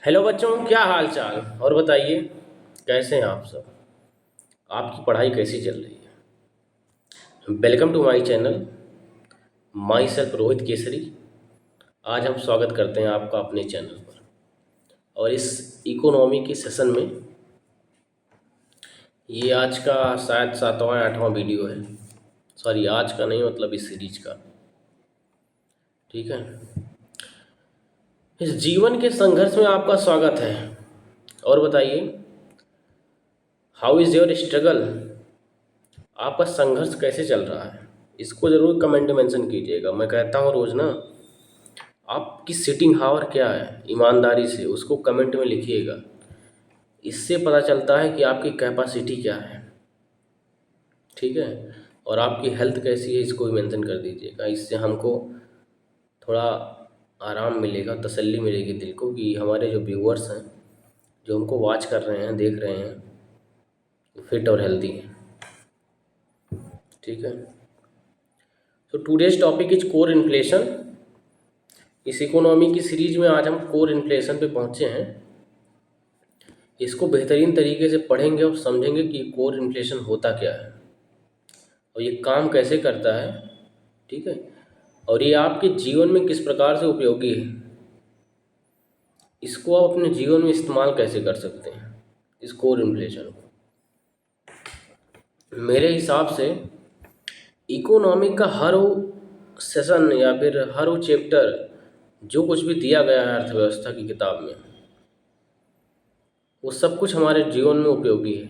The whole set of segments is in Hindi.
हेलो बच्चों, क्या हाल चाल और बताइए। कैसे हैं आप सब? आपकी पढ़ाई कैसी चल रही है? Welcome to my channel. Myself Rohit Kesari. आज हम स्वागत करते हैं आपका अपने चैनल पर। और इस इकोनॉमी के सेशन में ये आज का शायद सातवां आठवां वीडियो है। सॉरी, आज का नहीं, मतलब इस सीरीज का। ठीक है। इस जीवन के संघर्ष में आपका स्वागत है। और बताइए, हाउ इज़ योर स्ट्रगल? आपका संघर्ष कैसे चल रहा है? इसको ज़रूर कमेंट में मेंशन कीजिएगा। मैं कहता हूँ रोज़ ना, आपकी सिटिंग हावर क्या है, ईमानदारी से उसको कमेंट में लिखिएगा। इससे पता चलता है कि आपकी कैपेसिटी क्या है। ठीक है। और आपकी हेल्थ कैसी है, इसको भी मेंशन कर दीजिएगा। इससे हमको थोड़ा आराम मिलेगा, तसल्ली मिलेगी दिल को कि हमारे जो व्यूअर्स हैं, जो हमको वॉच कर रहे हैं, देख रहे हैं, फिट और हेल्दी हैं। ठीक है। तो today's topic is core inflation. इस इकोनॉमी की सीरीज में आज हम कोर इन्फ्लेशन पे पहुंचे हैं। इसको बेहतरीन तरीके से पढ़ेंगे और समझेंगे कि कोर इन्फ्लेशन होता क्या है और ये काम कैसे करता है। ठीक है। और ये आपके जीवन में किस प्रकार से उपयोगी है, इसको आप अपने जीवन में इस्तेमाल कैसे कर सकते हैं, इस कोर इन्फ्लेशन को। मेरे हिसाब से इकोनॉमी का हर वो सेशन या फिर हर वो चैप्टर, जो कुछ भी दिया गया है अर्थव्यवस्था की किताब में, वो सब कुछ हमारे जीवन में उपयोगी है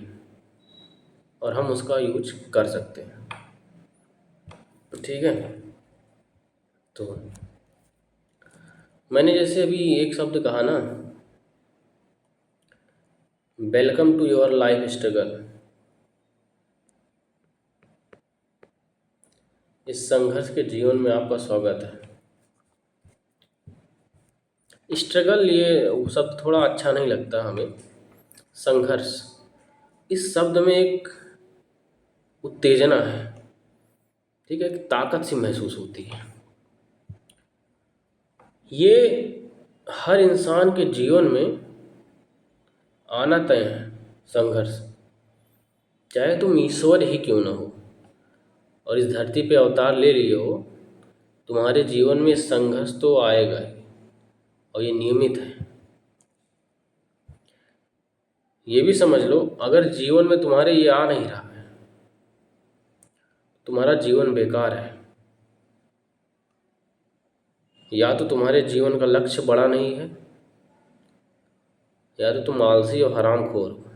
और हम उसका यूज कर सकते हैं। ठीक है। तो मैंने जैसे अभी एक शब्द कहा ना, welcome to your life struggle. इस संघर्ष के जीवन में आपका स्वागत है। स्ट्रगल, ये शब्द थोड़ा अच्छा नहीं लगता हमें। संघर्ष, इस शब्द में एक उत्तेजना है। ठीक है, एक ताकत सी महसूस होती है। ये हर इंसान के जीवन में आना तय है। संघर्ष, चाहे तुम ईश्वर ही क्यों न हो और इस धरती पे अवतार ले लिए हो, तुम्हारे जीवन में संघर्ष तो आएगा ही और ये नियमित है। ये भी समझ लो, अगर जीवन में तुम्हारे ये आ नहीं रहा है, तुम्हारा जीवन बेकार है। या तो तुम्हारे जीवन का लक्ष्य बड़ा नहीं है, या तो तुम आलसी और हरामखोर हो।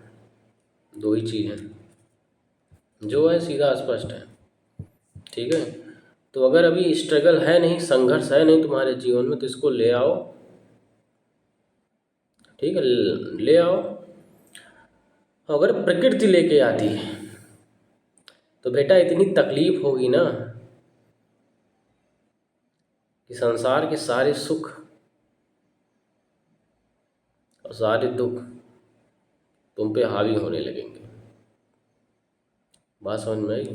दो ही चीज़ है, जो है सीधा स्पष्ट है। ठीक है। तो अगर अभी स्ट्रगल है नहीं, संघर्ष है नहीं तुम्हारे जीवन में, तो इसको ले आओ। ठीक है, ले आओ। अगर प्रकृति लेके आती है तो बेटा इतनी तकलीफ होगी ना कि संसार के सारे सुख और सारे दुख तुम पे हावी होने लगेंगे। बात समझ में आई?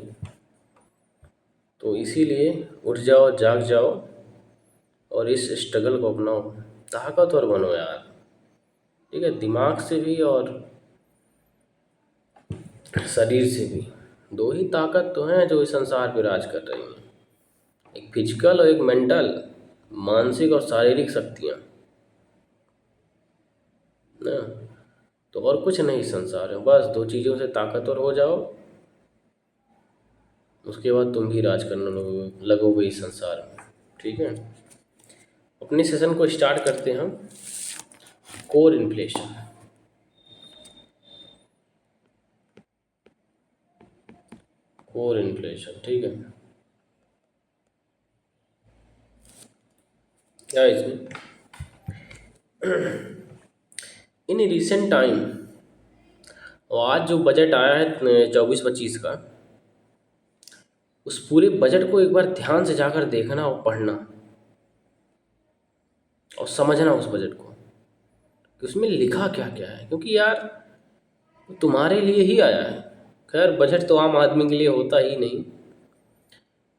तो इसीलिए उठ जाओ, जाग जाओ और इस स्ट्रगल को अपनाओ। ताकतवर बनो यार। ठीक है, दिमाग से भी और शरीर से भी। दो ही ताकत तो हैं जो इस संसार पे राज कर रही हैं, एक फिजिकल और एक मेंटल, मानसिक और शारीरिक शक्तियाँ ना। तो और कुछ नहीं इस संसार में, बस दो चीज़ों से ताकतवर हो जाओ, उसके बाद तुम भी राज करने लगोगे इस संसार में। ठीक है। अपने सेशन को स्टार्ट करते हैं हम। Core inflation. कोर इन्फ्लेशन, ठीक है। क्या है इसमें? इन रिसेंट टाइम, और आज जो बजट आया है 24-25 का, उस पूरे बजट को एक बार ध्यान से जाकर देखना और पढ़ना और समझना उस बजट को कि उसमें लिखा क्या क्या है। क्योंकि यार वो तुम्हारे लिए ही आया है। खैर, बजट तो आम आदमी के लिए होता ही नहीं,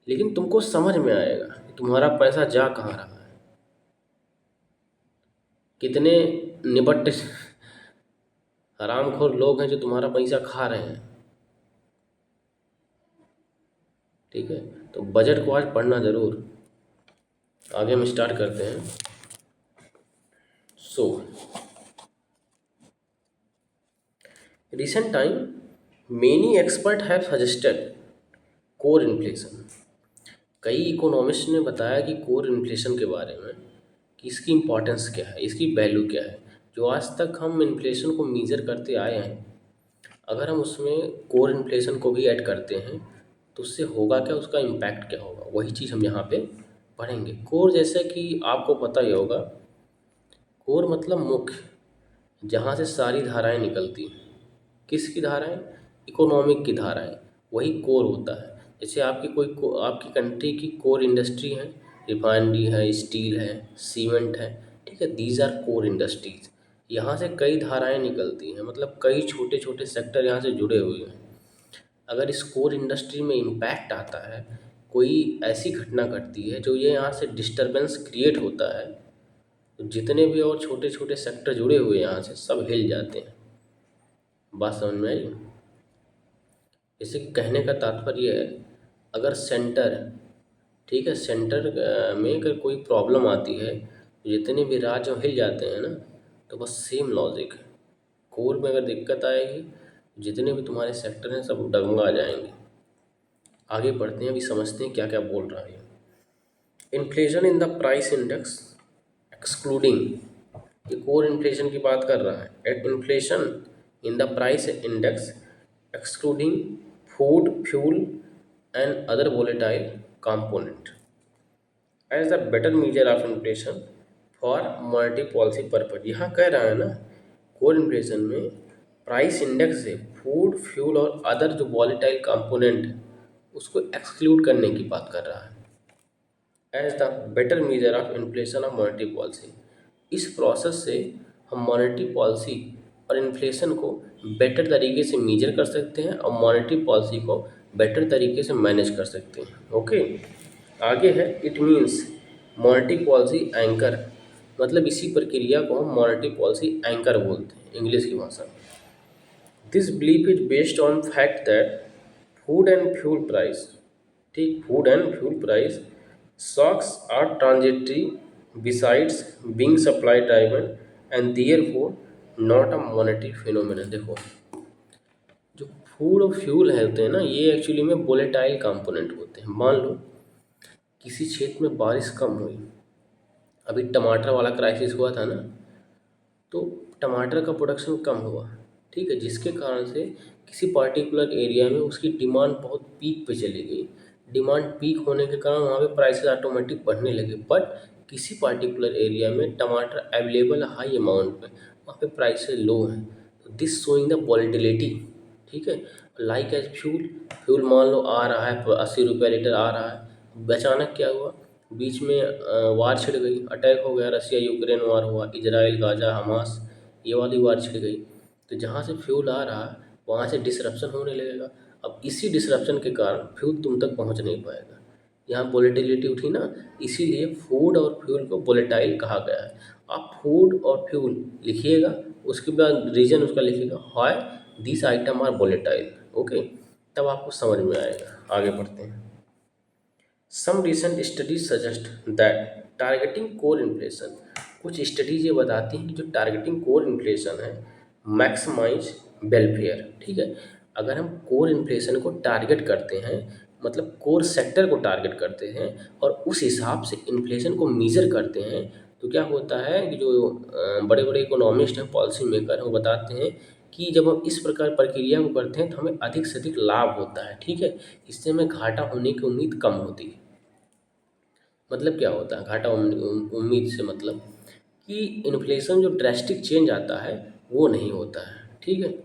लेकिन तुमको समझ में आएगा कि तुम्हारा पैसा जा कहाँ रहा है। कितने निबट्टे हरामखोर लोग हैं जो तुम्हारा पैसा खा रहे हैं। ठीक है, तो बजट को आज पढ़ना ज़रूर। आगे हम स्टार्ट करते हैं। So recent time many expert have suggested core inflation. कई इकोनॉमिस्ट ने बताया कि कोर इन्फ्लेशन के बारे में कि इसकी इम्पोर्टेंस क्या है, इसकी वैल्यू क्या है। जो आज तक हम इन्फ्लेशन को मीज़र करते आए हैं, अगर हम उसमें कोर इन्फ्लेशन को भी ऐड करते हैं तो उससे होगा क्या, उसका इम्पैक्ट क्या होगा, वही चीज़ हम यहाँ पे पढ़ेंगे। कोर जैसे कि आपको पता ही होगा, कोर मतलब मुख्य, जहाँ से सारी धाराएं निकलती हैं। किसकी धाराएं? इकोनॉमिक की धाराएं, वही कोर होता है। जैसे आपकी कंट्री की कोर इंडस्ट्री है, रिफाइनरी है, स्टील है, सीमेंट है। ठीक है, दीज आर कोर इंडस्ट्रीज। यहाँ से कई धाराएं निकलती हैं, मतलब कई छोटे छोटे सेक्टर यहाँ से जुड़े हुए हैं। अगर इस कोर इंडस्ट्री में इम्पैक्ट आता है, कोई ऐसी घटना घटती है जो ये यहाँ से डिस्टरबेंस क्रिएट होता है, तो जितने भी और छोटे छोटे सेक्टर जुड़े हुए हैं यहाँ से सब हिल जाते हैं। बात समझ में आई? इसे कहने का तात्पर्य है, अगर सेंटर, ठीक है, सेंटर में अगर कोई प्रॉब्लम आती है तो जितने भी राज्य हिल जाते हैं ना, तो बस सेम लॉजिक है। कोर में अगर दिक्कत आएगी, जितने भी तुम्हारे सेक्टर हैं सब डगमगा जाएंगे। आगे बढ़ते हैं, अभी समझते हैं क्या क्या बोल रहा है। Inflation in the price index excluding, ये कोर इन्फ्लेशन की बात कर रहा है। At inflation in the price index excluding food, fuel and other volatile component as the better measure of inflation for monetary policy purpose. यहाँ कह रहा है ना, कोर इन्फ्लेशन में प्राइस इंडेक्स से फूड, फ्यूल और अदर जो वॉलेटाइल कंपोनेंट है उसको एक्सक्लूड करने की बात कर रहा है। As the better measure of inflation of monetary policy, इस प्रोसेस से हम मॉनेटरी पॉलिसी और इन्फ्लेशन को बेटर तरीके से मेजर कर सकते हैं और मॉनेटरी पॉलिसी को बेटर तरीके से मैनेज कर सकते हैं। ओके, आगे है, it means monetary policy anchor, मतलब इसी प्रक्रिया को हम मॉनेटरी पॉलिसी एंकर बोलते हैं इंग्लिश की भाषा में। This belief is based on fact that food and fuel price, ठीक, food and fuel price shocks are transitory besides being supply driven and therefore not a monetary phenomenon. देखो, जो फूड और फ्यूल होते हैं ना, ये एक्चुअली में वोलेटाइल कंपोनेंट होते हैं। मान लो किसी क्षेत्र में बारिश कम हुई, अभी टमाटर वाला क्राइसिस हुआ था ना, तो टमाटर का प्रोडक्शन कम हुआ, ठीक है, जिसके कारण से किसी पर्टिकुलर एरिया में उसकी डिमांड बहुत पीक पे चली गई। डिमांड पीक होने के कारण वहाँ पे प्राइसेस ऑटोमेटिक बढ़ने लगे। बट किसी पर्टिकुलर एरिया में टमाटर अवेलेबल हाई अमाउंट में, वहाँ पे प्राइसेस लो हैं, तो दिस शोइंग द वॉलेटिलिटी। ठीक है, लाइक एज फ्यूल, फ्यूल मान लो आ रहा है 80 रुपये लीटर आ रहा है, अचानक क्या हुआ, बीच में वार छिड़ गई, अटैक हो गया, रसिया यूक्रेन वार हुआ, इजराइल गाजा हमास, ये वाली वार छिड़ गई, तो जहाँ से फ्यूल आ रहा है वहाँ से डिसरप्शन होने लगेगा। अब इसी डिसरप्शन के कारण फ्यूल तुम तक पहुँच नहीं पाएगा। यहाँ वोलेटिलिटी उठी ना, इसीलिए फूड और फ्यूल को वोलेटाइल कहा गया है। आप फूड और फ्यूल लिखिएगा, उसके बाद रीजन उसका लिखिएगा, high this item are volatile. Okay, तब आपको समझ में आएगा। आगे बढ़ते हैं। Some recent studies suggest that targeting core inflation, कुछ स्टडीज ये बताती हैं कि जो टारगेटिंग कोर इन्फ्लेशन है मैक्सिमाइज वेलफेयर। ठीक है, अगर हम कोर इन्फ्लेशन को टारगेट करते हैं, मतलब कोर सेक्टर को टारगेट करते हैं और उस हिसाब से इन्फ्लेशन को मीज़र करते हैं, तो क्या होता है कि जो बड़े बड़े इकोनॉमिस्ट हैं, पॉलिसी मेकर हैं, वो बताते हैं कि जब हम इस प्रकार प्रक्रिया को करते हैं तो हमें अधिक से अधिक लाभ होता है। ठीक है, इससे हमें घाटा होने की उम्मीद कम होती है। मतलब क्या होता है घाटा उम्मीद से, मतलब कि इन्फ्लेशन जो ड्रेस्टिक चेंज आता है वो नहीं होता है। ठीक है,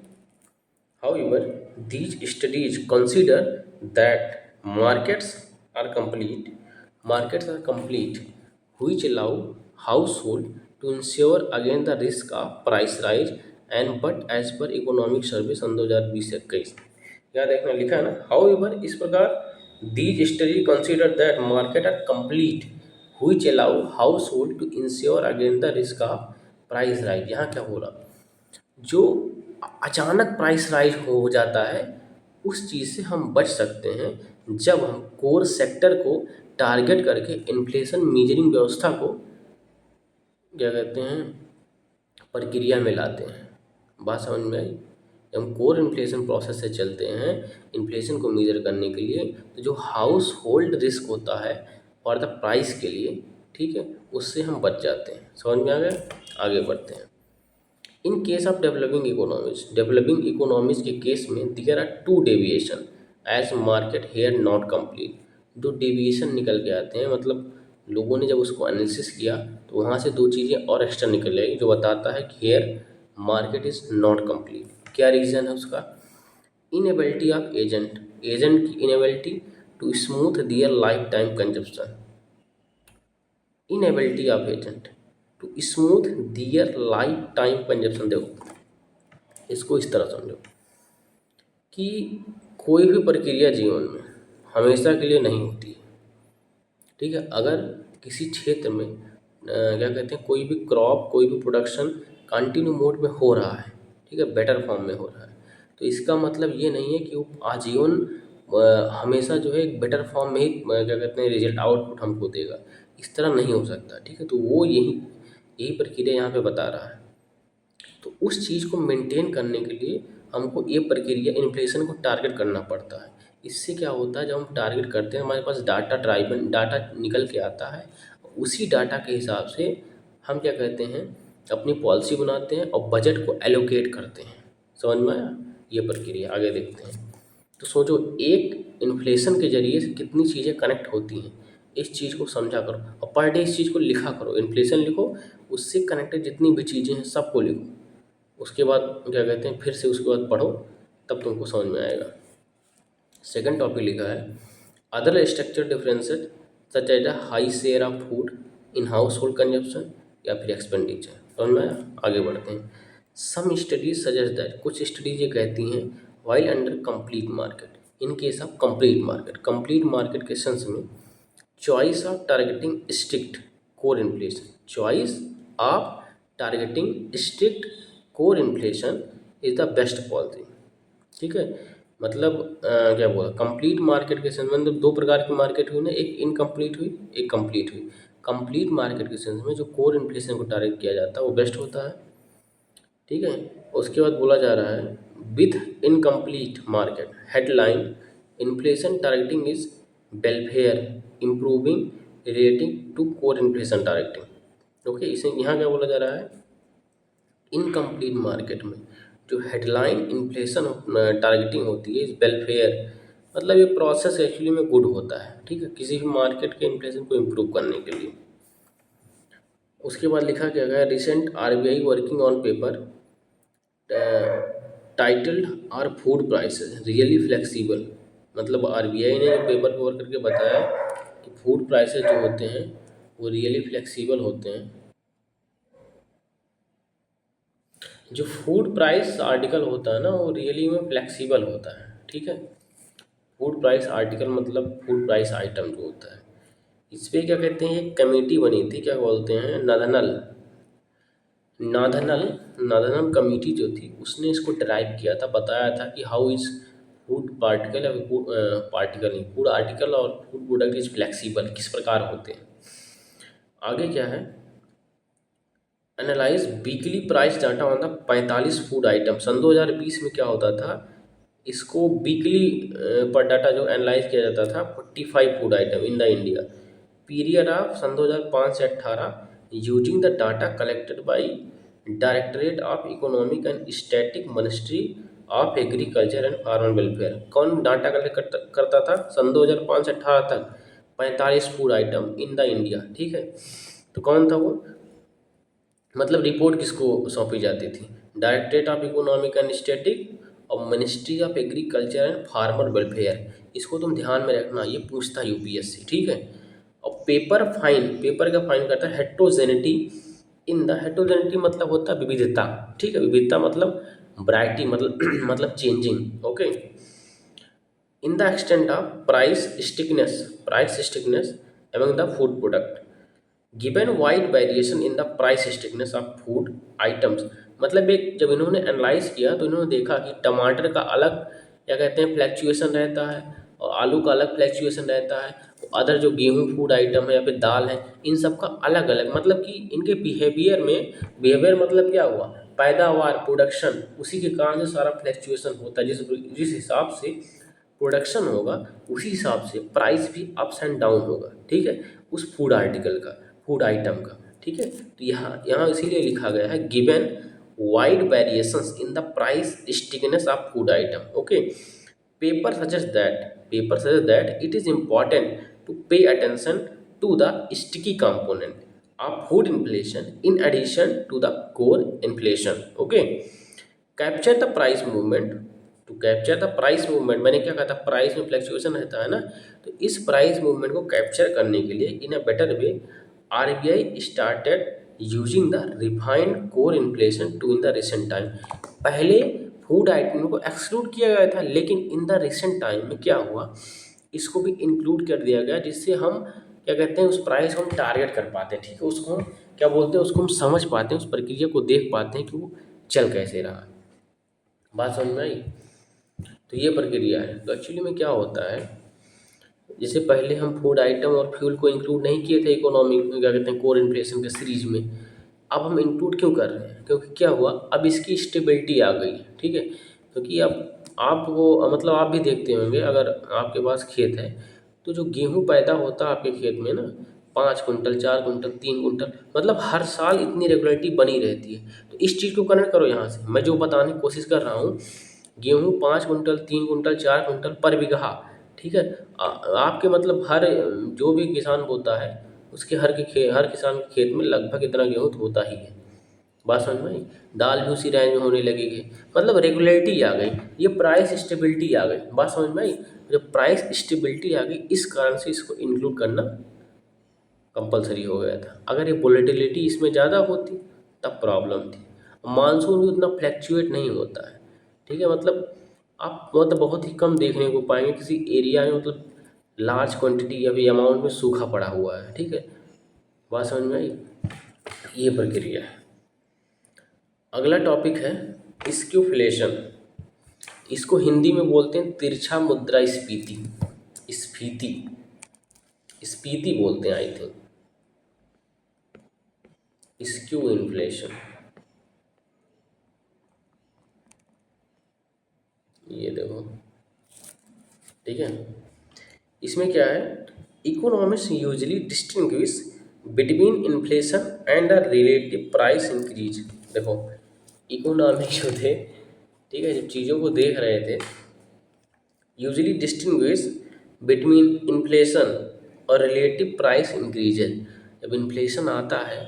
however these studies consider that markets markets are complete which allow household to insure against the risk of price rise and but as per economic सर्वे सन 2020-21, यहाँ देखना लिखा है ना, however इस प्रकार these studies consider that market are complete which allow household to insure against the risk of price rise, यहाँ क्या बोला, जो अचानक प्राइस राइज हो जाता है उस चीज़ से हम बच सकते हैं जब हम कोर सेक्टर को टारगेट करके इन्फ्लेशन मीजरिंग व्यवस्था को क्या कहते हैं प्रक्रिया में लाते हैं। बात समझ में आई? जब हम कोर इन्फ्लेशन प्रोसेस से चलते हैं इन्फ्लेशन को मेजर करने के लिए, तो जो हाउस होल्ड रिस्क होता है फॉर द प्राइस के लिए, ठीक है, उससे हम बच जाते हैं। समझ में आ गया? आगे बढ़ते हैं। In case of developing economies के केस में there are two deviation as market here not complete. दो डेविएशन निकल के आते हैं, मतलब लोगों ने जब उसको एनालिसिस किया तो वहाँ से दो चीज़ें और एक्स्ट्रा निकल आई जो बताता है कि here market is not complete. क्या रीज़न है उसका? इनएबिलिटी ऑफ एजेंट की inability to smooth their life time consumption. Inability of agent to smooth their life time consumption. देखो इसको इस तरह समझो कि कोई भी प्रक्रिया जीवन में हमेशा के लिए नहीं होती है, ठीक है। अगर किसी क्षेत्र में क्या कहते हैं कोई भी क्रॉप कोई भी प्रोडक्शन कंटिन्यू मोड में हो रहा है, ठीक है, बेटर फॉर्म में हो रहा है, तो इसका मतलब ये नहीं है कि वो आजीवन हमेशा जो है एक बेटर फॉर्म में ही क्या कहते हैं रिजल्ट आउटपुट हमको देगा। इस तरह नहीं हो सकता, ठीक है। तो वो यही यही प्रक्रिया यहाँ पे बता रहा है। तो उस चीज़ को मेंटेन करने के लिए हमको ये प्रक्रिया इन्फ्लेशन को टारगेट करना पड़ता है। इससे क्या होता है, जब हम टारगेट करते हैं हमारे पास डाटा ड्राइवन डाटा निकल के आता है, उसी डाटा के हिसाब से हम क्या कहते हैं अपनी पॉलिसी बनाते हैं और बजट को एलोकेट करते हैं। समझ में आया? ये प्रक्रिया आगे देखते हैं। तो सोचो एक इन्फ्लेशन के जरिए से कितनी चीज़ें कनेक्ट होती हैं, इस चीज़ को समझा करो और पर डे इस चीज़ को लिखा करो। इन्फ्लेशन लिखो, उससे कनेक्टेड जितनी भी चीज़ें हैं सबको लिखो। उसके बाद क्या कहते हैं फिर से उसके बाद पढ़ो, तब तुमको समझ में आएगा। सेकंड टॉपिक लिखा है other structure differences such as a high share of food in household consumption या फिर एक्सपेंडिचर। समझ में आया? आगे बढ़ते हैं। सम स्टडीज सजेस्ट दैट, कुछ स्टडीज ये कहती हैं while under complete market in case of complete market के सेंस में choice of targeting strict core inflation, choice of targeting strict core inflation is the best policy, ठीक है। मतलब क्या बोला, कंप्लीट मार्केट के सेंस में मतलब दो प्रकार की मार्केट हुई ना, एक इनकम्प्लीट हुई एक कंप्लीट हुई। कंप्लीट मार्केट के सेंस में जो कोर इन्फ्लेशन को टारगेट किया जाता है वो बेस्ट होता है, ठीक है। उसके बाद बोला जा रहा है with incomplete market headline inflation targeting is welfare improving relating to core inflation targeting. Okay, इसे यहाँ क्या बोला जा रहा है, इनकम्प्लीट मार्केट में जो हेडलाइन इन्फ्लेशन टारगेटिंग होती है इस वेलफेयर, मतलब ये प्रोसेस एक्चुअली में गुड होता है, ठीक है, किसी भी मार्केट के इन्फ्लेशन को इम्प्रूव करने के लिए। उसके बाद लिखा क्या गया, recent RBI working on paper titled are food prices really flexible. मतलब आरबीआई ने पेपर पे वर्क करके बताया कि फूड प्राइसेस जो होते हैं वो रियली फ्लेक्सिबल होते हैं। जो फूड प्राइस आर्टिकल होता है ना वो रियली में फ्लेक्सिबल होता है, ठीक है। फूड प्राइस आर्टिकल मतलब फूड प्राइस आइटम जो होता है, इस पे क्या कहते हैं एक कमेटी बनी थी, क्या बोलते हैं नाथनल नाथनल कमेटी जो थी उसने इसको ड्राइव किया था, बताया था कि how is food particle particle नहीं फूड आर्टिकल और फूड प्रोडक्ट इज फ्लेक्सिबल, किस प्रकार होते हैं। आगे क्या है, analyse weekly price data on the 45 food item. सन 2020 में क्या होता था, इसको वीकली पर डाटा जो एनालाइज किया जाता था 45 food item in the India period of सन 2005 से 18 using the data collected by directorate of economic and static ministry of agriculture and farmer welfare. कौन डाटा कलेक्ट करता था सन 2005 से 18 तक 45 food item in the India, ठीक है। तो कौन था वो, मतलब रिपोर्ट किसको सौंपी जाती थी, directorate of economic and static और ministry of agriculture and farmer welfare. इसको तुम ध्यान में रखना, ये पूछता है यूपीएससी, ठीक है। और पेपर का फाइन करता है हेट्रोजेनिटी इन द, हेट्रोजेनिटी मतलब होता है विविधता, ठीक है, विविधता मतलब वैरायटी मतलब मतलब changing, okay. In the extent of price stickiness among the food product given wide variation in the price stickiness of food items, मतलब एक जब इन्होंने एनालाइज किया तो इन्होंने देखा कि टमाटर का अलग क्या कहते हैं फ्लैक्चुएशन रहता है, और आलू का अलग फ्लैक्चुएशन रहता है, अदर जो गेहूं फूड आइटम है या फिर दाल है, इन सब का अलग अलग, मतलब कि इनके बिहेवियर में, बिहेवियर मतलब क्या हुआ, पैदावार प्रोडक्शन, उसी के कारण से सारा फ्लैक्चुएशन होता है। जिस जिस हिसाब से प्रोडक्शन होगा उसी हिसाब से प्राइस भी अप्स एंड डाउन होगा, ठीक है, उस फूड आर्टिकल का, फूड आइटम का, ठीक है। तो यहाँ यहाँ इसीलिए लिखा गया है given wide variations in the price stickiness of food item, okay. Paper suggests that it is important to pay attention to the sticky component of food inflation in addition to the core inflation, okay। Capture the price movement, to capture the price movement, मैंने क्या कहा था, प्राइस में फ्लक्चुएशन रहता है ना, तो इस प्राइस मूवमेंट को कैप्चर करने के लिए in a better way RBI started using the refined core inflation to in the recent time. पहले फूड आइटम को एक्सक्लूड किया गया था, लेकिन इन द रिसेंट टाइम में क्या हुआ, इसको भी इंक्लूड कर दिया गया, जिससे हम क्या कहते हैं, उस प्राइस को हम टारगेट कर पाते हैं, ठीक है, उसको हम क्या बोलते हैं, उसको हम समझ पाते हैं, उस प्रक्रिया को देख पाते हैं कि वो चल कैसे रहा। बात समझ में आई। तो ये प्रक्रिया है। तो एक्चुअली में क्या होता है, जैसे पहले हम फूड आइटम और फ्यूल को इंक्लूड नहीं किए थे इकोनॉमी क्या कहते हैं कोर इन्फ्लेशन के सीरीज में, अब हम इंक्लूड क्यों कर रहे हैं, क्योंकि क्या हुआ, अब इसकी स्टेबिलिटी आ गई है, ठीक है। क्योंकि अब आपको मतलब आप भी देखते होंगे, अगर आपके पास खेत है तो जो गेहूं पैदा होता है आपके खेत में ना, 5 कुंटल, 4 कुंटल, 3 कुंटल, मतलब हर साल इतनी रेगुलरिटी बनी रहती है। तो इस चीज़ को कनेक्ट करो यहाँ से, मैं जो बताने की कोशिश कर रहा हूँ, गेहूँ 5 कुंटल, 3 कुंटल, 4 कुंटल पर बीघा, ठीक है। आपके मतलब हर जो भी किसान बोता है उसके हर किसान के खेत में लगभग इतना गेहूँ तो होता ही है। बात समझ में आई। दाल भी उसी रेंज में होने लगेगी, मतलब रेगुलरिटी आ गई, ये प्राइस स्टेबिलिटी आ गई। बात समझ में आई। जब प्राइस स्टेबिलिटी आ गई, इस कारण से इसको इंक्लूड करना कंपलसरी हो गया था। अगर ये वोलेटिलिटी इसमें ज़्यादा होती तब प्रॉब्लम थी। मानसून भी उतना फ्लैक्चुएट नहीं होता है, ठीक है, मतलब आप मतलब बहुत ही कम देखने को पाएंगे किसी एरिया में, मतलब लार्ज क्वांटिटी या फिर अमाउंट में सूखा पड़ा हुआ है, ठीक है। बात समझ में आई। ये प्रक्रिया है। अगला टॉपिक है स्क्यूफ्लेशन। इसको हिंदी में बोलते हैं तिरछा मुद्रास्फीति, स्फीति, स्फीति बोलते हैं आई थिंक, स्क्यू इन्फ्लेशन। ये देखो, ठीक है। इसमें क्या है, economics usually distinguish between inflation and the relative price increase. देखो, इकोनॉमिक्स जो थे, ठीक है, जब चीज़ों को देख रहे थे, यूजली डिस्टिंग्विश बिटवीन इन्फ्लेशन और रिलेटिव प्राइस इंक्रीजेज। जब इन्फ्लेशन आता है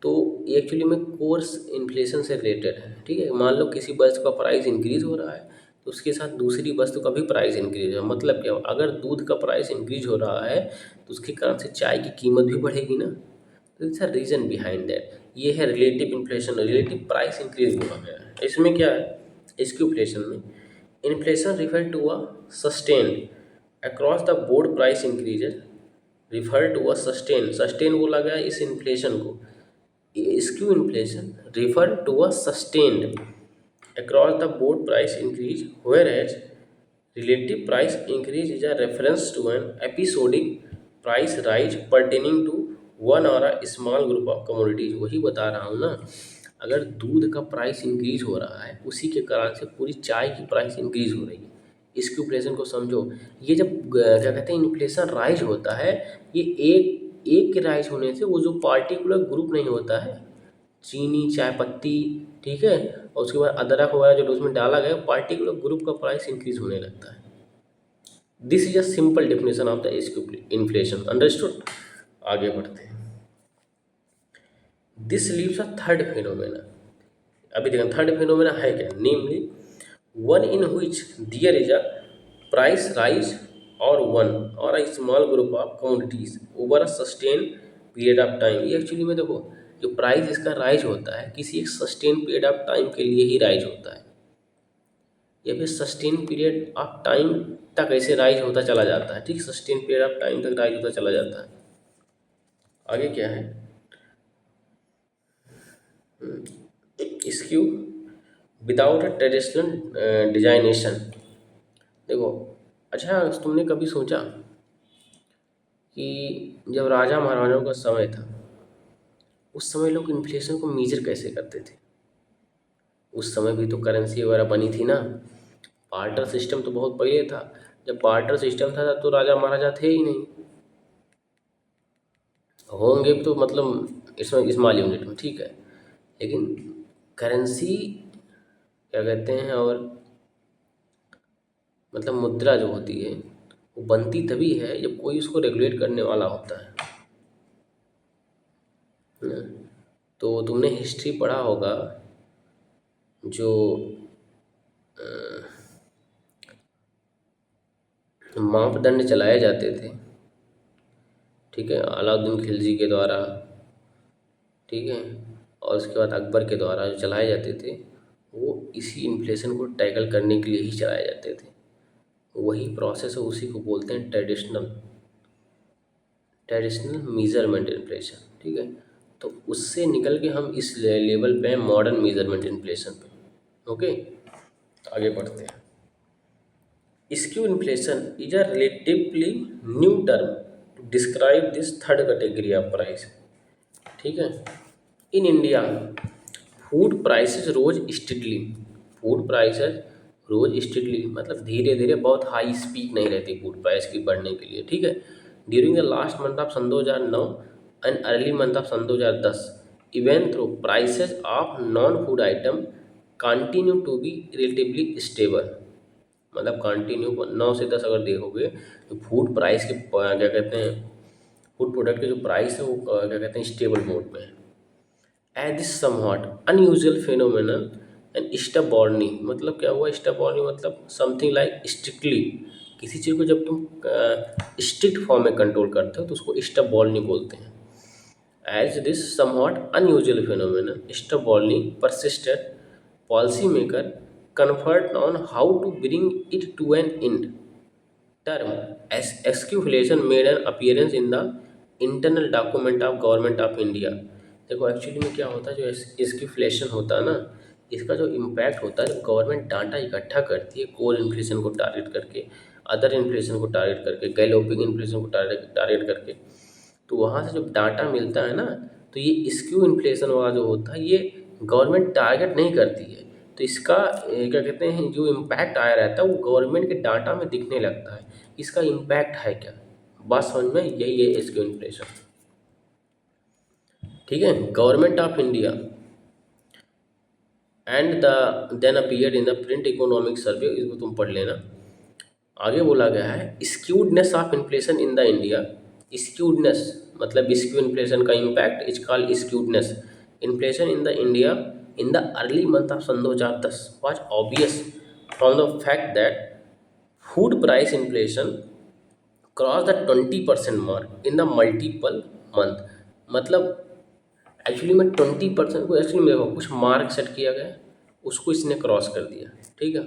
तो ये एक्चुअली में कोर्स इन्फ्लेशन से रिलेटेड है, ठीक है। मान लो किसी वस्तु का प्राइस इंक्रीज हो रहा है तो उसके साथ दूसरी वस्तु का भी प्राइस इंक्रीज है। मतलब क्या, अगर दूध का प्राइस इंक्रीज हो रहा है तो उसके कारण से चाय की कीमत भी बढ़ेगी ना। तो it's a reason behind that. ये है relative inflation, relative price increase बोला गया है। इसमें क्या है, इसकी इन्फ्लेशन में inflation refer to a sustained across the board price increases, refer to a sustain बोला गया इस इन्फ्लेशन को। Skew inflation refer to a sustained across the board price increase, whereas relative price increase is a reference to an episodic price rise pertaining to one or a small group of commodities। वही बता रहा हूँ ना, अगर दूध का प्राइस इंक्रीज हो रहा है उसी के कारण से पूरी चाय की प्राइस इंक्रीज हो रही है। इसकी इन्फ्लेशन को समझो। ये जब क्या कहते हैं इन्फ्लेशन राइज होता है, ये एक एक के राइज होने से वो जो पार्टिकुलर ग्रुप नहीं होता है, चीनी, चाय पत्ती, ठीक है, और उसके बाद अदरक वगैरह जो उसमें डाला गया, पार्टिकुलर ग्रुप का प्राइस इंक्रीज होने लगता है। This is a simple definition of the inflation, understood. आगे बढ़ते हैं। This leaves a third phenomena. अभी देखो थर्ड फिनोमेना है क्या, namely one in which there is a price rise और वन और a small group of commodities over a sustain period of time. ये एक्चुअली में देखो, जो प्राइस इसका राइज होता है किसी एक सस्टेन पीरियड ऑफ टाइम के लिए ही राइज होता है, या फिर सस्टेन पीरियड ऑफ टाइम तक ऐसे राइज होता चला जाता है, ठीक, सस्टेन पीरियड ऑफ टाइम तक राइज होता चला जाता है। आगे क्या है, skew without a traditional designation. देखो, अच्छा तुमने कभी सोचा कि जब राजा महाराजाओं का समय था, उस समय लोग इन्फ्लेशन को मेजर कैसे करते थे? उस समय भी तो करेंसी वगैरह बनी थी ना। बार्टर सिस्टम तो बहुत पहले था। जब बार्टर सिस्टम था तो राजा महाराजा थे ही नहीं। होंगे भी तो मतलब इसमें स्मॉल यूनिट में, ठीक है, लेकिन करेंसी क्या कहते हैं, और मतलब मुद्रा जो होती है वो बनती तभी है जब कोई उसको रेगुलेट करने वाला होता है ना। तो तुमने हिस्ट्री पढ़ा होगा, जो मापदंड चलाए जाते थे, ठीक है, अलाउद्दीन खिलजी के द्वारा, ठीक है, और उसके बाद अकबर के द्वारा जो चलाए जाते थे, वो इसी इन्फ्लेशन को टैकल करने के लिए ही चलाए जाते थे। वही प्रोसेस है, उसी को बोलते हैं ट्रेडिशनल ट्रेडिशनल मेजरमेंट इन्फ्लेशन, ठीक है। तो उससे निकल के हम इस लेवल पे हैं, मॉडर्न मेजरमेंट इन्फ्लेशन पे। ओके, आगे बढ़ते हैं। Skew inflation is a relatively new term to describe this third category of price, ठीक है। In India food prices rose steadily, food prices rose steadily मतलब धीरे धीरे, बहुत हाई स्पीड नहीं रहती फूड प्राइस की बढ़ने के लिए, ठीक है। During the last month of सन 2009 एंड अर्ली मंथ ऑफ सन 2010, even through prices of non food item continue to be relatively stable. मतलब कंटिन्यू 9 से 10 अगर देखोगे तो फूड प्राइस के क्या कहते हैं, फूड प्रोडक्ट के जो प्राइस है वो क्या कहते हैं, स्टेबल मोड में है। As this somewhat unusual phenomenal and stubbornly, मतलब क्या हुआ स्टबॉर्नी, मतलब समथिंग लाइक स्ट्रिक्टली, किसी चीज़ को जब तुम स्ट्रिक्ट फॉर्म में कंट्रोल करते हो तो उसको स्टबॉर्नी बोलते हैं। As this somewhat unusual phenomenal stubbornly persisted, policy maker comfort on how to bring it to an end. Term escuflation made an appearance in the internal document of government of India. देखो एक्चुअली में क्या होता है, जो एस्क्यूफ्लेशन होता है ना, इसका जो इम्पैक्ट होता है, जब गवर्नमेंट डाटा इकट्ठा करती है कोर इन्फ्लेशन को टारगेट करके, अदर इन्फ्लेशन को टारगेट करके, गैलोपिंग इन्फ्लेशन को टारगेट करके, तो वहाँ से जब डाटा मिलता है ना, तो ये स्क्यू इन्फ्लेशन वाला जो होता है ये गवर्नमेंट टारगेट नहीं करती है। तो इसका क्या कहते हैं, जो इम्पैक्ट आया रहता है वो गवर्नमेंट के डाटा में दिखने लगता है। इसका इम्पैक्ट है क्या, बात समझ में, यही है स्क्यू इन्फ्लेशन, ठीक है। Government of India and the then appeared in the print economic survey, इसको तुम पढ़ लेना। आगे बोला गया है skewedness of inflation in the India. Skewedness मतलब स्क्यू इन्फ्लेशन का impact is called skewedness. Inflation in the India in the early month of सन 2010 was obvious from the fact that food price inflation cross the 20% mark in the multiple month. मतलब एक्चुअली में 20% को एक्चुअली में देखो कुछ मार्क सेट किया गया, उसको इसने क्रॉस कर दिया, ठीक है।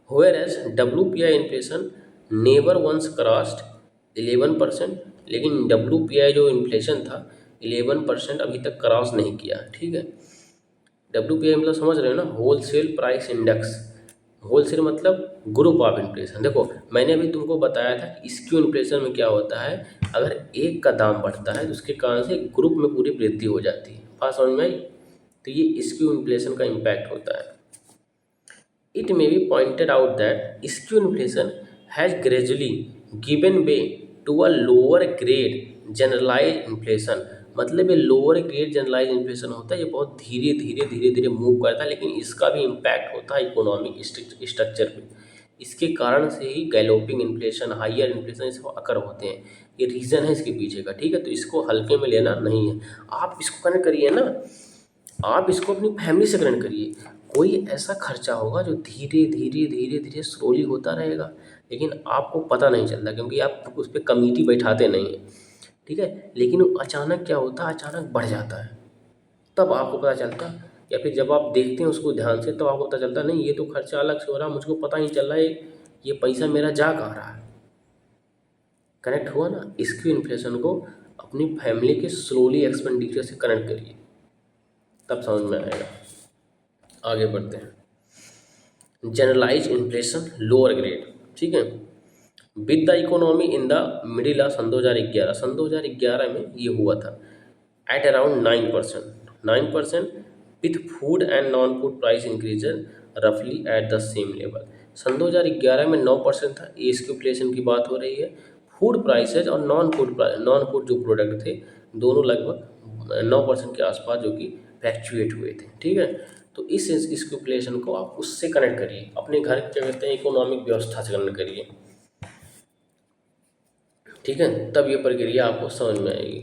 Whereas WPI inflation never once crossed 11%, लेकिन WPI जो इन्फ्लेशन था 11% अभी तक क्रॉस नहीं किया, ठीक है। WPI मतलब समझ रहे हो ना, होलसेल प्राइस इंडेक्स। होलसेल मतलब ग्रुप ऑफ इन्फ्लेशन। देखो मैंने अभी तुमको बताया था कि स्क्यू इन्फ्लेशन में क्या होता है, अगर एक का दाम बढ़ता है तो उसके कारण से ग्रुप में पूरी वृद्धि हो जाती है, बात समझ में आई। तो ये स्क्यू इन्फ्लेशन का इम्पैक्ट होता है। It may be pointed out that skew inflation has gradually given way to a lower grade generalize inflation. मतलब ये लोअर ग्रेड जनरलाइज इन्फ्लेशन होता है, ये बहुत धीरे धीरे धीरे धीरे मूव करता है, लेकिन इसका भी इम्पैक्ट होता है इकोनॉमिक स्ट्रक्चर पे। इसके कारण से ही गैलोपिंग इन्फ्लेशन, हाइयर इन्फ्लेशन ये सब अकर होते हैं। ये रीज़न है इसके पीछे का, ठीक है। तो इसको हल्के में लेना नहीं है, आप इसको कनेक्ट करिए ना, आप इसको अपनी फैमिली से कनेक्ट करिए। कोई ऐसा खर्चा होगा जो धीरे धीरे धीरे धीरे स्लोली होता रहेगा, लेकिन आपको पता नहीं चलता क्योंकि आप उस पर कमिटी बैठाते नहीं हैं, ठीक है। लेकिन वो अचानक क्या होता है, अचानक बढ़ जाता है, तब आपको पता चलता, या फिर जब आप देखते हैं उसको ध्यान से तो आपको पता चलता नहीं ये तो खर्चा अलग से हो रहा है, मुझको पता नहीं चल रहा है ये पैसा मेरा जा कहाँ रहा है। कनेक्ट हुआ ना। स्क्यू इन्फ्लेशन को अपनी फैमिली के स्लोली एक्सपेंडिचर से कनेक्ट करिए, तब समझ में आएगा। आगे बढ़ते हैं। जनरलाइज इन्फ्लेशन लोअर ग्रेड, ठीक है। With the economy in the middle of सन 2011 में ये हुआ था at around 9%, with food and non food price increase रफली एट द सेम लेवल। सन 2011 में 9% था, ये इसकी इन्फ्लेशन की बात हो रही है। फूड प्राइसेज और नॉन फूड जो प्रोडक्ट थे दोनों लगभग 9% के आसपास जो कि फ्लैक्चुएट हुए थे, ठीक है। तो इस इन्फ्लेशन को आप उससे कनेक्ट करिए, अपने घर क्या कहते हैं इकोनॉमिक व्यवस्था से कनेक्ट करिए, ठीक है, तब ये प्रक्रिया आपको समझ में आएगी।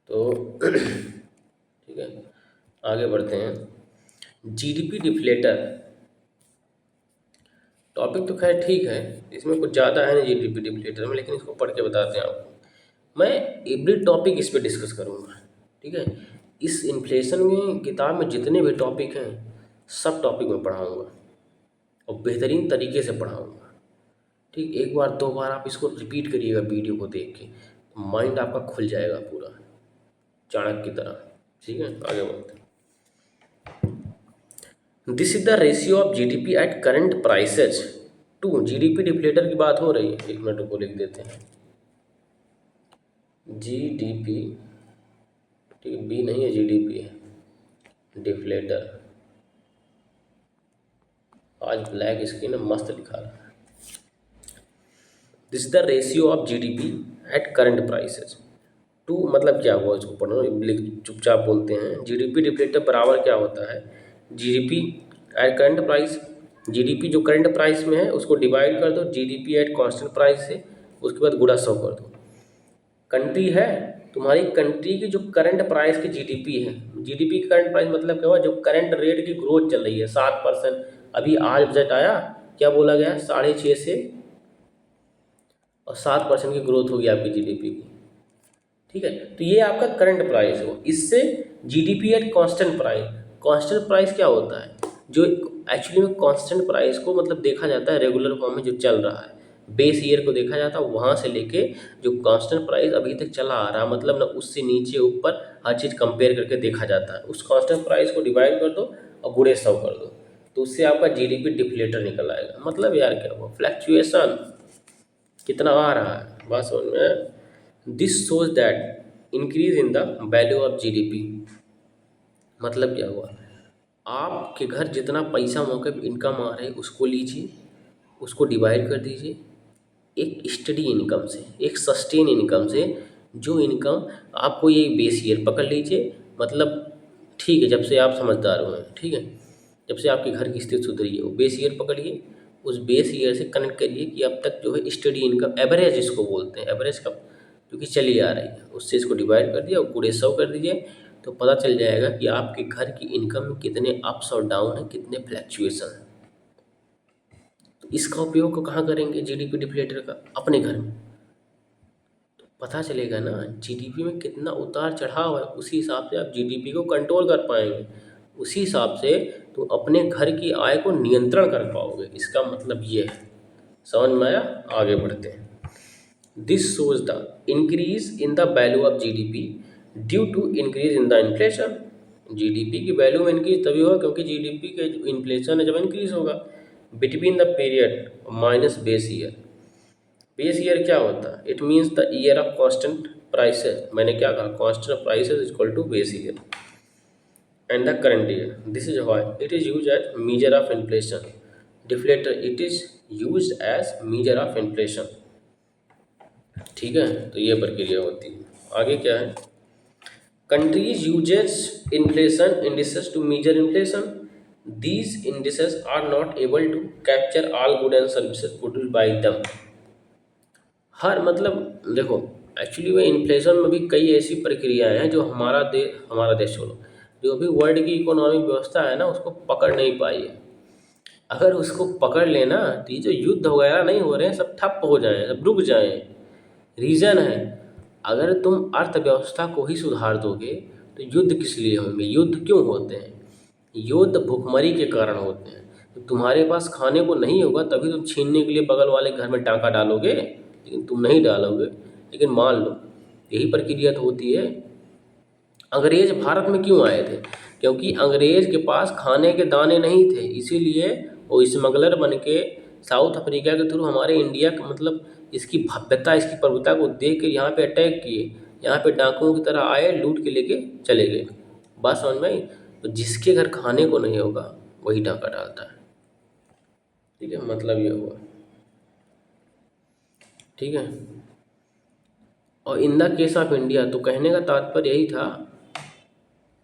तो ठीक है, आगे बढ़ते हैं। जीडीपी डिफ्लेटर टॉपिक तो खैर ठीक है, इसमें कुछ ज़्यादा है नहीं जीडीपी डिफ्लेटर में, लेकिन इसको पढ़ के बताते हैं आपको। मैं एवरी टॉपिक इस पर डिस्कस करूँगा, ठीक है। इस इन्फ्लेशन में किताब में जितने भी टॉपिक हैं सब टॉपिक में पढ़ाऊँगा और बेहतरीन तरीके से पढ़ाऊँगा, ठीक। एक बार दो बार आप इसको रिपीट करिएगा वीडियो को देख के, माइंड आपका खुल जाएगा पूरा चाणक्य की तरह, ठीक है। आगे बढ़ते हैं। This is the ratio of GDP at current prices to, GDP deflator की बात हो रही है, एक मिनट को लिख देते हैं। जीडीपी, ठीक है, बी नहीं है, जीडीपी है, डिफ्लेटर। आज ब्लैक स्क्रीन है, मस्त लिखा रहा है। This is the ratio of GDP at current prices to, मतलब क्या हुआ इसको पढ़ो, चुपचाप बोलते हैं। जीडीपी डिफ्लेटर बराबर क्या होता है, GDP at current price, GDP जो करंट प्राइस में है उसको डिवाइड कर दो जीडीपी एट कांस्टेंट प्राइस से, उसके बाद गुणा 100 कर दो। कंट्री है तुम्हारी, कंट्री की जो करंट प्राइस की जीडीपी है, जीडीपी की करंट प्राइस मतलब क्या हुआ, जो करंट रेट की ग्रोथ चल रही है 7%। अभी आज बजट आया, क्या बोला गया, 6.5 से और 7% की ग्रोथ होगी आपकी जीडीपी की, ठीक है। तो ये आपका करंट प्राइस हो, इससे जीडीपी एट कांस्टेंट प्राइस क्या होता है, जो एक्चुअली में कांस्टेंट प्राइस को मतलब देखा जाता है रेगुलर फॉर्म में जो चल रहा है, बेस ईयर को देखा जाता है, वहाँ से लेके जो कांस्टेंट प्राइस अभी तक चला आ रहा है, मतलब ना उससे नीचे ऊपर हर चीज़ कंपेयर करके देखा जाता है। उस कांस्टेंट प्राइस को डिवाइड कर दो और गुणे 100 कर दो, तो उससे आपका जीडीपी डिफ्लेटर निकल आएगा। मतलब यार क्या हुआ, फ्लैक्चुएशन कितना आ रहा है, बात समझ में। This shows that increase in the value of GDP, मतलब क्या हुआ, आपके घर जितना पैसा मौके पे इनकम आ रही है उसको लीजिए, उसको डिवाइड कर दीजिए एक स्टडी इनकम से, एक सस्टेन इनकम से, जो इनकम आपको ये बेस ईयर पकड़ लीजिए, मतलब ठीक है, जब से आप समझदार हुए हैं, ठीक है, जब से आपके घर की स्थिति सुधरी है, वो बेस ईयर पकड़िए, उस बेस ईयर से कनेक्ट करिए कि अब तक जो है स्टडी इनकम, एवरेज इसको बोलते हैं, एवरेज का जो कि चली आ रही है, उससे इसको डिवाइड कर दिया और पूरे 100 कर दीजिए, तो पता चल जाएगा कि आपके घर की इनकम में कितने अप्स और डाउन हैं, कितने फ्लैक्चुएशन हैं। तो इसका उपयोग कहाँ करेंगे जीडीपी डिफ्लेटर का, अपने घर में, तो पता चलेगा ना जीडीपी में कितना उतार चढ़ाव है, उसी हिसाब से आप जीडीपी को कंट्रोल कर पाएंगे, उसी हिसाब से तो अपने घर की आय को नियंत्रण कर पाओगे। इसका मतलब ये है, समझ में आया। आगे बढ़ते हैं। This shows the increase in the value of GDP due to increase in the inflation, GDP की वैल्यू में इंक्रीज तभी होगा क्योंकि जीडीपी के जो इन्फ्लेशन है जब इंक्रीज होगा। Between the period minus base year, base year क्या होता है, it means the year of constant prices, मैंने क्या कहा, constant prices is equal to base year and the current year. This is why it is used as measure of inflation. Deflator, it is used as measure of inflation. ठीक है, तो ये प्रक्रिया होती है। आगे क्या है, countries uses inflation indices to measure inflation, these indices are not able to capture all goods and services produced by them. हर मतलब देखो, एक्चुअली में इन्फ्लेशन में भी कई ऐसी प्रक्रियाएं हैं जो हमारा देश छोड़ो, जो भी वर्ल्ड की इकोनॉमिक व्यवस्था है ना उसको पकड़ नहीं पाई है। अगर उसको पकड़ लेना तो ये जो युद्ध वगैरह नहीं हो रहे हैं सब ठप हो जाएं, सब रुक जाएं। रीज़न है, अगर तुम अर्थव्यवस्था को ही सुधार दोगे तो युद्ध किस लिए होंगे, युद्ध क्यों होते हैं, युद्ध भुखमरी के कारण होते हैं। तो तुम्हारे पास खाने को नहीं होगा तभी तुम छीनने के लिए बगल वाले घर में टाँका डालोगे, लेकिन तुम नहीं डालोगे। लेकिन मान लो यही प्रक्रिया तो होती है। अंग्रेज भारत में क्यों आए थे? क्योंकि अंग्रेज के पास खाने के दाने नहीं थे, इसीलिए वो स्मगलर बन के साउथ अफ्रीका के थ्रू हमारे इंडिया का मतलब इसकी भव्यता, इसकी प्रभुता को देख के यहाँ पे अटैक किए, यहाँ पे डाकुओं की तरह आए, लूट के लेके चले गए। बात समझ में आई? तो जिसके घर खाने को नहीं होगा वही डाका डालता है। ठीक है, मतलब ये हुआ। ठीक है, और इन द केस ऑफ इंडिया, तो कहने का तात्पर्य यही था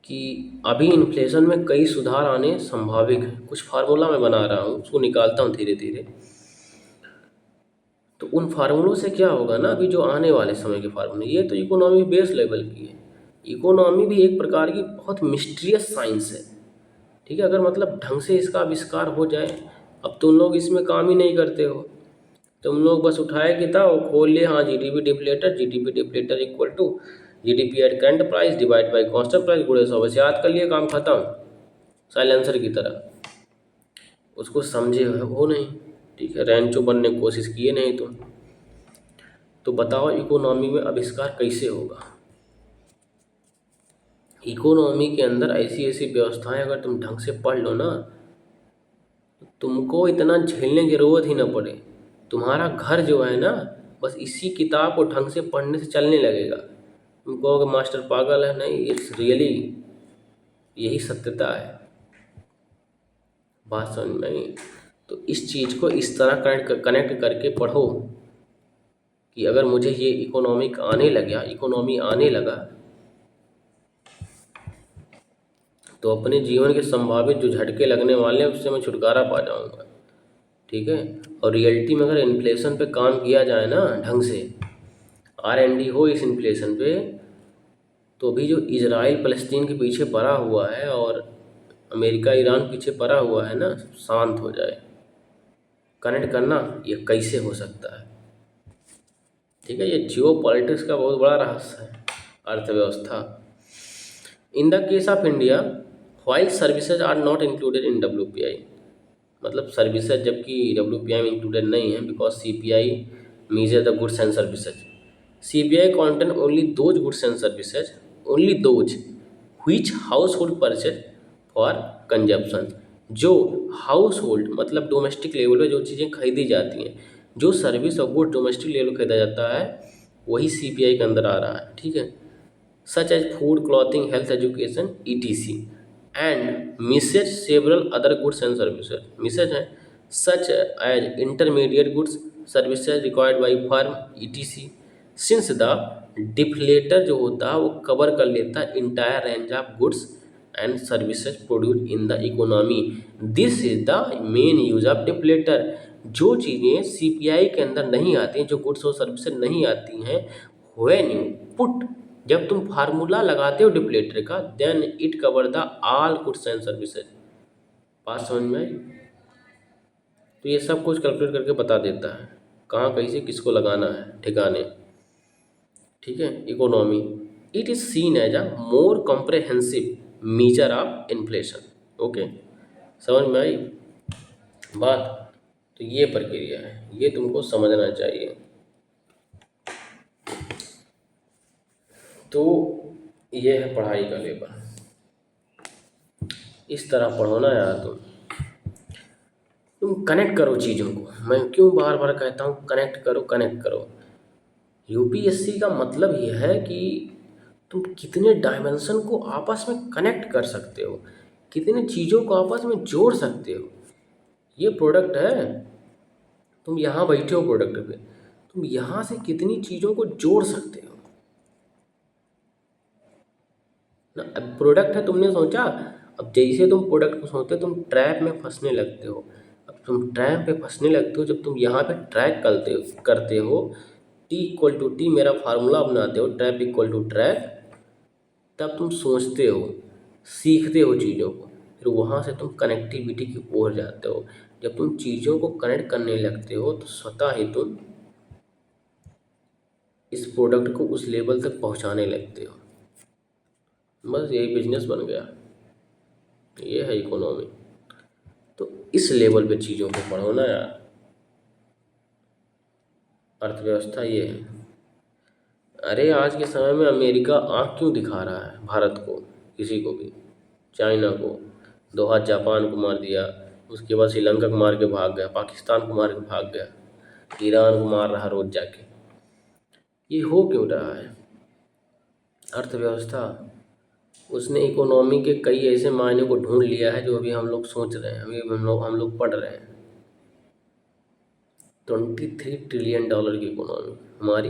कि अभी इन्फ्लेशन में कई सुधार आने संभावित हैं। कुछ फार्मूला मैं बना रहा हूँ, उसको निकालता हूँ धीरे धीरे। तो उन फार्मूलों से क्या होगा ना, अभी जो आने वाले समय के फार्मूले, ये तो इकोनॉमी बेस लेवल की है। इकोनॉमी भी एक प्रकार की बहुत मिस्टीरियस साइंस है। ठीक है, अगर मतलब ढंग से इसका आविष्कार हो जाए। अब तुम लोग इसमें काम ही नहीं करते हो, तुम लोग बस उठाए किताब खोल लिए, हाँ GDP deflator equal to GDP at current price divide by constant price गुणे 100, बस याद कर लिए, काम खत्म, साइलेंसर की तरह। उसको समझे हो नहीं। ठीक है, रैंचो बनने की कोशिश किए नहीं तुम। तो बताओ इकोनॉमी में आविष्कार कैसे होगा? इकोनॉमी के अंदर ऐसी ऐसी व्यवस्थाएं अगर तुम ढंग से पढ़ लो ना, तो तुमको इतना झेलने की जरूरत ही ना पड़े। तुम्हारा घर जो है ना, बस इसी किताब को ढंग से पढ़ने से चलने लगेगा। तुम कहोगे मास्टर पागल है, नहीं, इट्स रियली यही सत्यता है। बात समझ में आई? तो इस चीज़ को इस तरह कनेक्ट करके पढ़ो कि अगर मुझे ये इकोनॉमी आने लगा तो अपने जीवन के संभावित जो झटके लगने वाले हैं उससे मैं छुटकारा पा जाऊंगा। ठीक है, और रियलिटी में अगर इन्फ्लेशन पे काम किया जाए ना ढंग से, R&D हो इस इन्फ्लेशन पे, तो अभी जो इजराइल फ़लस्तीन के पीछे पड़ा हुआ है और अमेरिका ईरान पीछे पड़ा हुआ है ना, शांत हो जाए। कनेक्ट करना ये कैसे हो सकता है? ठीक है, ये जियो पॉलिटिक्स का बहुत बड़ा रहस्य है, अर्थव्यवस्था। In the case of India, while services are not included in WPI, मतलब सर्विसेज जबकि WPI में इंक्लूडेड नहीं है, because CPI measure the goods and services. CPI contain only those goods and services, only those which household purchase for consumption. जो हाउस होल्ड मतलब डोमेस्टिक लेवल पे जो चीज़ें खरीदी जाती हैं, जो सर्विस और गुड डोमेस्टिक लेवल खरीदा जाता है, वही CPI के अंदर आ रहा है। ठीक है, such as food, clothing, health, education, etc. and misses several other goods and services. Misses हैं such as intermediate goods, services required by firm, etc. Since the deflator जो होता है वो कवर कर लेता है entire range of goods and services produced in the economy. This is the main use of deflator. जो चीज़ें CPI के अंदर नहीं आती हैं, जो गुड्स और सर्विसेज नहीं आती हैं, when you put, जब तुम फार्मूला लगाते हो डिप्लेटर का, then it cover the all goods and services. बात समझ में आई? तो ये सब कुछ कैलकुलेट करके बता देता है कहाँ कैसे किसको लगाना है ठिकाने। ठीक है, economy it is seen as a more comprehensive measure of inflation. Okay, समझ में आई बात? तो ये प्रक्रिया है, ये तुमको समझना चाहिए। तो ये है पढ़ाई का लेवल, इस तरह पढ़ो ना यार। तुम कनेक्ट करो चीज़ों को। मैं क्यों बार बार कहता हूँ कनेक्ट करो, कनेक्ट करो। UPSC का मतलब यह है कि तुम कितने डायमेंशन को आपस में कनेक्ट कर सकते हो, कितने चीज़ों को आपस में जोड़ सकते हो। ये प्रोडक्ट है, तुम यहाँ बैठे हो प्रोडक्ट पे, तुम यहाँ से कितनी चीज़ों को जोड़ सकते हो ना। अब प्रोडक्ट है, तुमने सोचा, अब जैसे तुम प्रोडक्ट को सोचते हो तुम ट्रैप में फंसने लगते हो। अब तुम ट्रैप पे फंसने लगते हो जब तुम यहाँ पे ट्रैक करते हो T=T मेरा फार्मूला बनाते हो, ट्रैप इक्वल टू ट्रैक, तब तुम सोचते हो, सीखते हो चीज़ों को, फिर वहाँ से तुम कनेक्टिविटी की ओर जाते हो। जब तुम चीज़ों को कनेक्ट करने लगते हो तो स्वतः ही तुम इस प्रोडक्ट को उस लेवल तक पहुँचाने लगते हो। बस यही बिजनेस बन गया, ये है इकोनॉमी। तो इस लेवल पे चीज़ों को पढ़ो ना यार। अर्थव्यवस्था ये है। अरे आज के समय में अमेरिका आँख क्यों दिखा रहा है भारत को, किसी को भी, चाइना को? 2 हाथ जापान को मार दिया, उसके बाद श्रीलंका को मार के भाग गया, पाकिस्तान को मार के भाग गया, ईरान को मार रहा रोज जाके। ये हो क्यों रहा है? अर्थव्यवस्था, उसने इकोनॉमी के कई ऐसे मायने को ढूंढ लिया है जो अभी हम लोग सोच रहे हैं, अभी हम लोग पढ़ रहे हैं। 23 ट्रिलियन डॉलर की इकोनॉमी हमारी,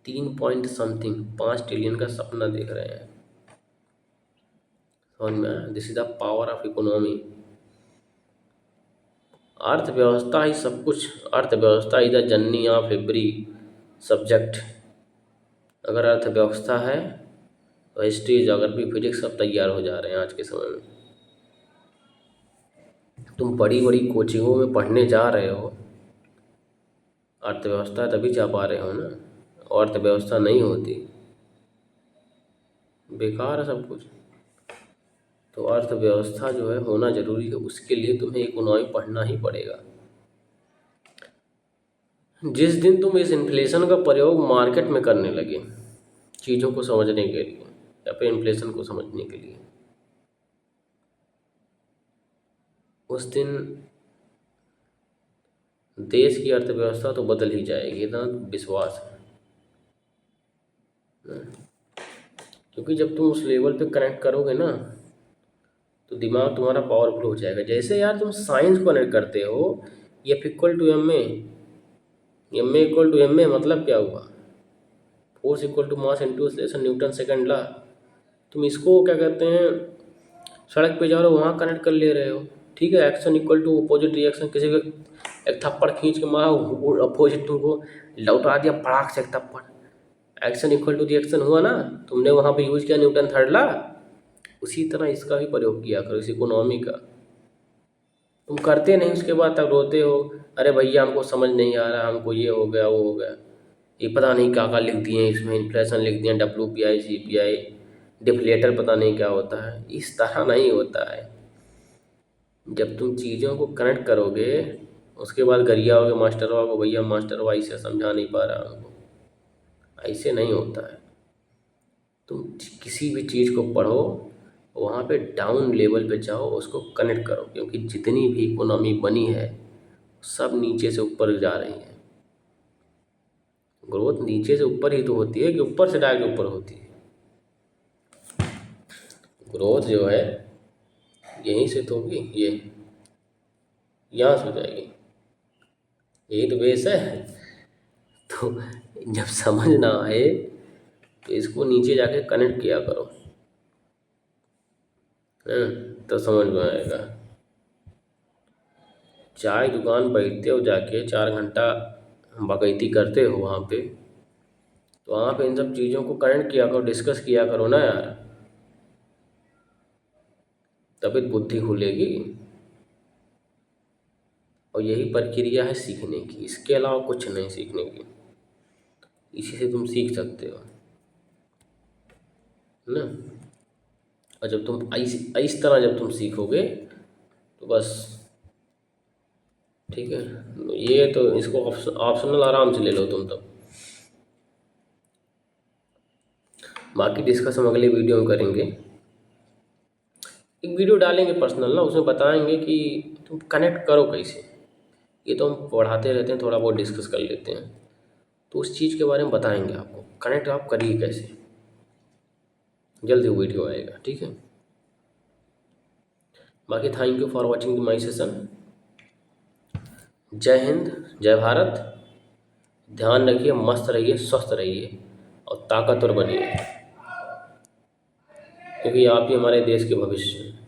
3 पॉइंट समथिंग 5 ट्रिलियन का सपना देख रहे हैं। समझ में आया? This is the power of economy. अर्थव्यवस्था ही सब कुछ, अर्थव्यवस्था is the Janani of every subject. अगर अर्थव्यवस्था है तो हिस्ट्री, ज्योग्राफी, फिजिक्स सब तैयार हो जा रहे हैं आज के समय में। तुम बड़ी बड़ी कोचिंगों में पढ़ने जा रहे हो, अर्थव्यवस्था तभी जा पा रहे हो ना। और अर्थव्यवस्था नहीं होती, बेकार है सब कुछ। तो अर्थव्यवस्था जो है होना जरूरी है, उसके लिए तुम्हें इकोनॉमी पढ़ना ही पड़ेगा। जिस दिन तुम इस इन्फ्लेशन का प्रयोग मार्केट में करने लगे चीज़ों को समझने के लिए या फिर इन्फ्लेशन को समझने के लिए, उस दिन देश की अर्थव्यवस्था तो बदल ही जाएगी, इतना विश्वास है। क्योंकि जब तुम उस लेवल पे कनेक्ट करोगे ना तो दिमाग तुम्हारा पावरफुल हो जाएगा। जैसे यार तुम साइंस को कनेक्ट करते हो, F equal to M A equal to M A, मतलब क्या हुआ? Force equal to mass into acceleration, Newton second law. तुम इसको क्या कहते हैं, सड़क पे जा रहे हो वहाँ कनेक्ट कर ले रहे हो, ठीक है। Action equal to opposite reaction, किसी को एक थप्पड़ खींच के मारा, अपोजिट तुमको लौटा दिया पड़ाक से एक थप्पड़, एक्शन इक्वल टू रिएक्शन हुआ ना। तुमने वहाँ पे यूज किया न्यूटन थर्ड लॉ, उसी तरह इसका भी प्रयोग किया करो, इस इकोनॉमी का। तुम करते नहीं, उसके बाद तब रोते हो, अरे भैया हमको समझ नहीं आ रहा, हमको ये हो गया वो हो गया, ये पता नहीं क्या लिख दिए इसमें, इन्फ्लेशन लिख दिए, WPI CPI, डिफ्लेटर पता नहीं क्या होता है। इस तरह नहीं होता है। जब तुम चीज़ों को कनेक्ट करोगे उसके बाद गरिया होगे मास्टरवा को, भैया मास्टरवा ऐसे समझा नहीं पा रहा हमको, ऐसे नहीं होता है। तुम किसी भी चीज़ को पढ़ो, वहाँ पे डाउन लेवल पे जाओ, उसको कनेक्ट करो, क्योंकि जितनी भी इकोनॉमी बनी है सब नीचे से ऊपर जा रही है। ग्रोथ नीचे से ऊपर ही तो होती है कि ऊपर से डायरेक्ट ऊपर होती है? ग्रोथ जो है यहीं से तो होगी, ये यहाँ से हो जाएगी, यही तो बेस है। तो जब समझ ना आए तो इसको नीचे जाके कनेक्ट किया करो, तो समझ में आएगा। चाय दुकान बैठते हो जाके 4 घंटा बाकायदी करते हो वहाँ पे, तो वहाँ पे इन सब चीज़ों को कनेक्ट किया करो, डिस्कस किया करो ना यार, तभी बुद्धि खुलेगी। और यही प्रक्रिया है सीखने की, इसके अलावा कुछ नहीं सीखने की। इसी से तुम सीख सकते हो ना। और जब तुम इस तरह जब तुम सीखोगे तो बस ठीक है। ये तो इसको ऑप्शनल आराम से ले लो तुम तब। बाकी डिस्कस हम अगले वीडियो में करेंगे। एक वीडियो डालेंगे पर्सनल ना, उसमें बताएंगे कि तुम कनेक्ट करो कैसे। ये तो हम पढ़ाते रहते हैं, थोड़ा बहुत डिस्कस कर लेते हैं, तो उस चीज़ के बारे में बताएंगे आपको, कनेक्ट आप करिए कैसे। जल्दी वीडियो आएगा, ठीक है। बाकी thank you for watching my session. जय हिंद, जय भारत। ध्यान रखिए, मस्त रहिए, स्वस्थ रहिए और ताकतवर बनिए, क्योंकि आप ही हमारे देश के भविष्य हैं।